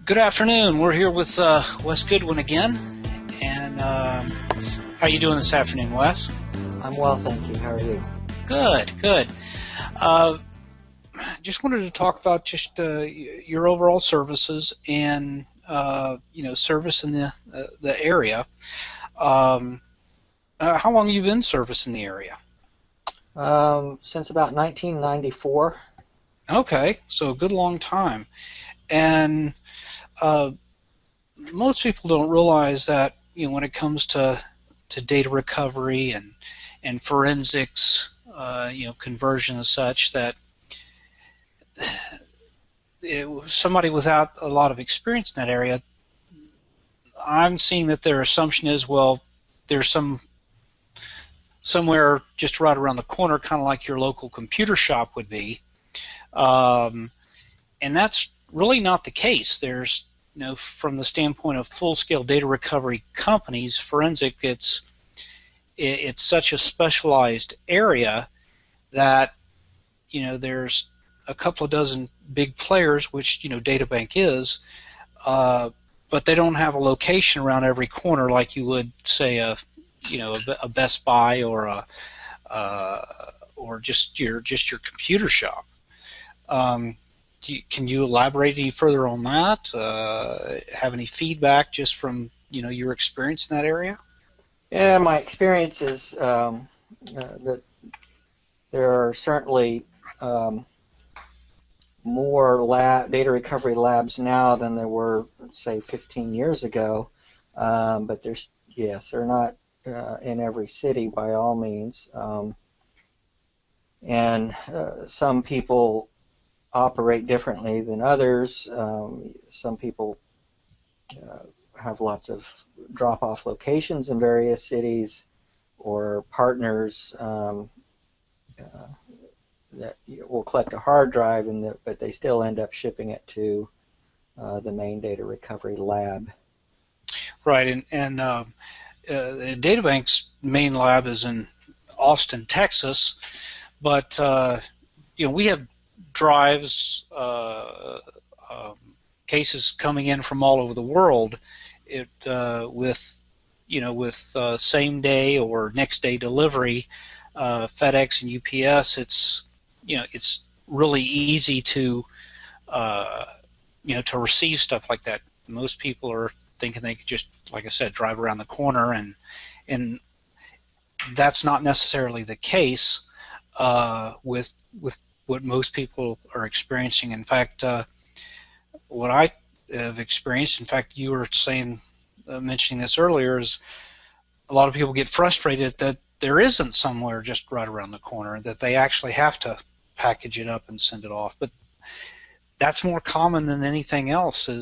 Good afternoon. We're here with Wes Goodwin again. And how are you doing this afternoon, Wes? I'm well, thank you. How are you? Good, good. Just wanted to talk about just your overall services and service in the area. How long have you been service in the area? Since about 1994. Okay, so a good long time. And most people don't realize that when it comes to data recovery and forensics, conversion and such, that somebody without a lot of experience in that area, I'm seeing that their assumption is, well, there's somewhere just right around the corner, kind of like your local computer shop would be, and that's really not the case. There's, from the standpoint of full-scale data recovery companies, forensic, it's such a specialized area that there's a couple of dozen big players, which DataBank is, but they don't have a location around every corner like you would say a Best Buy or just your computer shop. Can you elaborate any further on that? Have any feedback just from your experience in that area? Yeah, my experience is that there are certainly more data recovery labs now than there were, say, 15 years ago. But they're not in every city by all means. And some people operate differently than others. Some people have lots of drop-off locations in various cities, or partners that will collect a hard drive, but they still end up shipping it to the main data recovery lab. Right, and DataBank's main lab is in Austin, Texas, but we have drives, cases coming in from all over the world. With same day or next day delivery, FedEx and UPS, it's really easy to to receive stuff like that. Most people are thinking they could just, like I said, drive around the corner, and that's not necessarily the case with what most people are experiencing. In fact, what I have experienced, in fact, you were mentioning this earlier, is a lot of people get frustrated that there isn't somewhere just right around the corner, that they actually have to package it up and send it off. But that's more common than anything else. It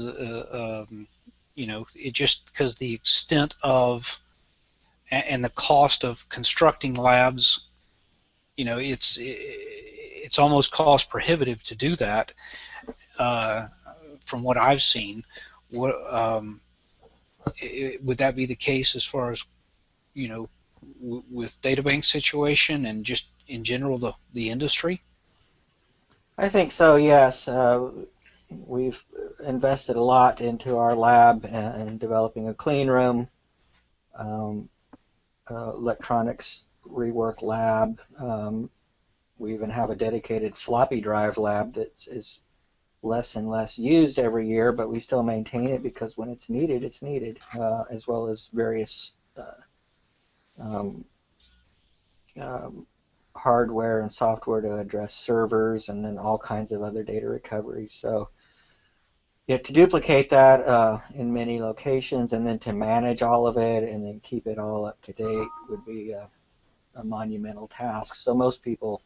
just because the extent of and the cost of constructing labs, it's almost cost prohibitive to do that. From what I've seen, would that be the case as far as with DataBank situation and just in general the industry? I think so, yes. We've invested a lot into our lab and developing a clean room, electronics rework lab. We even have a dedicated floppy drive lab that is less and less used every year, but we still maintain it because when it's needed, as well as various hardware and software to address servers, and then all kinds of other data recovery. So to duplicate that in many locations, and then to manage all of it and then keep it all up to date would be a monumental task. So most people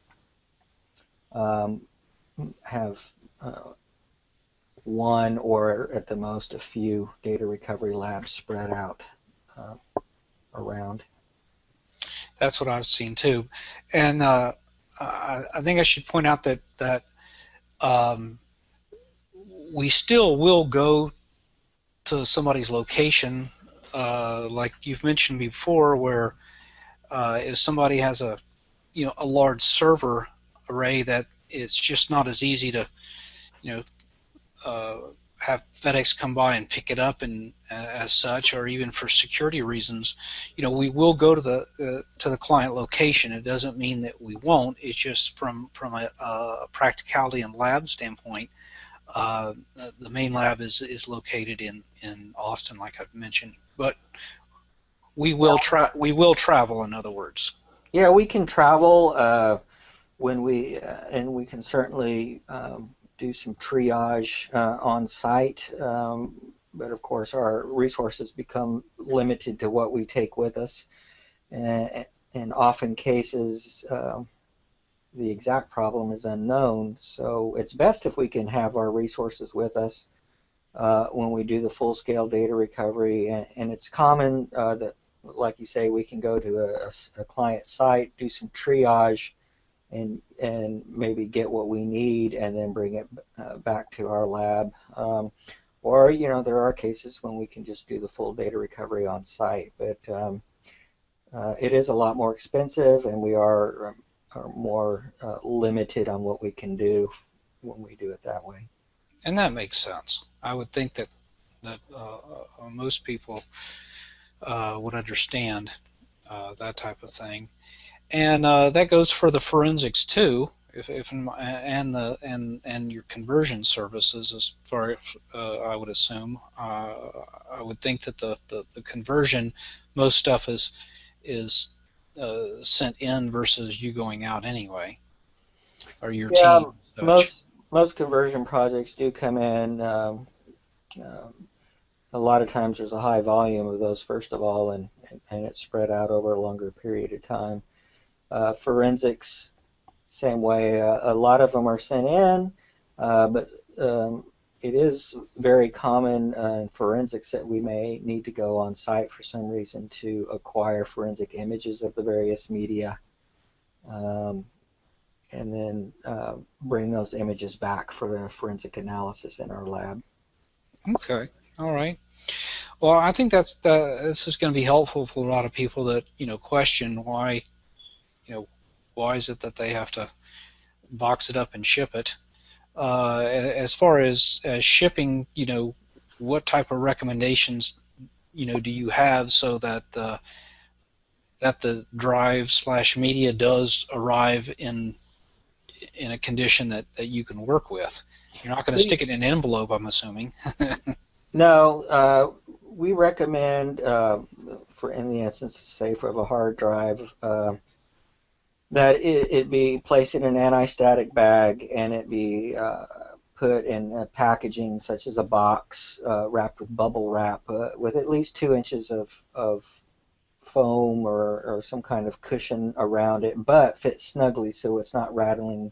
have one or at the most a few data recovery labs spread out around. That's what I've seen too, and I think I should point out that we still will go to somebody's location, like you've mentioned before, where if somebody has a large server array, that it's just not as easy to have FedEx come by and pick it up, and as such, or even for security reasons, we will go to the client location. It doesn't mean that we won't. It's just from a practicality and lab standpoint. The main lab is located in Austin, like I've mentioned, but we will travel. In other words. Yeah, we can travel when and we can certainly do some triage on site. But of course, our resources become limited to what we take with us, and often cases the exact problem is unknown. So it's best if we can have our resources with us when we do the full-scale data recovery. And it's common that, like you say, we can go to a client site, do some triage, and maybe get what we need, and then bring it back to our lab. Or there are cases when we can just do the full data recovery on site. But it is a lot more expensive, and we are more limited on what we can do when we do it that way. And that makes sense. I would think that most people would understand that type of thing, and that goes for the forensics too. And your conversion services, as far as I would assume, I would think that the conversion, most stuff is sent in versus you going out anyway, or your team. Most conversion projects do come in. A lot of times there's a high volume of those, first of all, and it's spread out over a longer period of time. Forensics, same way. A lot of them are sent in, but it is very common in forensics that we may need to go on site for some reason to acquire forensic images of the various media, and then bring those images back for the forensic analysis in our lab. Okay, all right. Well, I think this is going to be helpful for a lot of people that question why is it that they have to box it up and ship it. As far as shipping, what type of recommendations do you have so that that the drive/media does arrive in a condition that you can work with? You're not going to stick it in an envelope, I'm assuming. No, we recommend, in the instance, say, for a hard drive, that it be placed in an anti-static bag, and it be put in packaging such as a box wrapped with bubble wrap with at least 2 inches of foam or some kind of cushion around it, but fits snugly so it's not rattling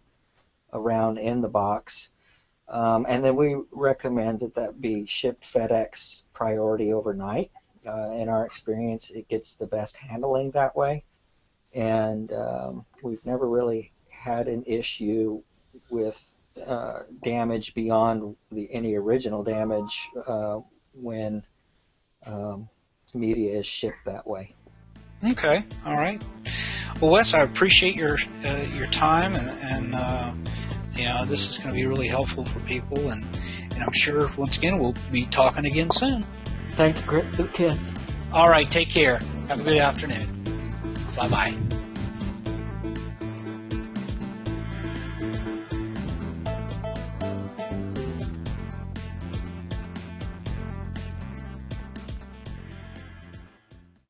around in the box. And then we recommend that be shipped FedEx priority overnight. In our experience, it gets the best handling that way. And we've never really had an issue with damage beyond any original damage when media is shipped that way. Okay, all right. Well, Wes, I appreciate your time, and this is going to be really helpful for people, and I'm sure once again we'll be talking again soon. Thank you, Ken. All right, take care. Have a good afternoon. Bye-bye.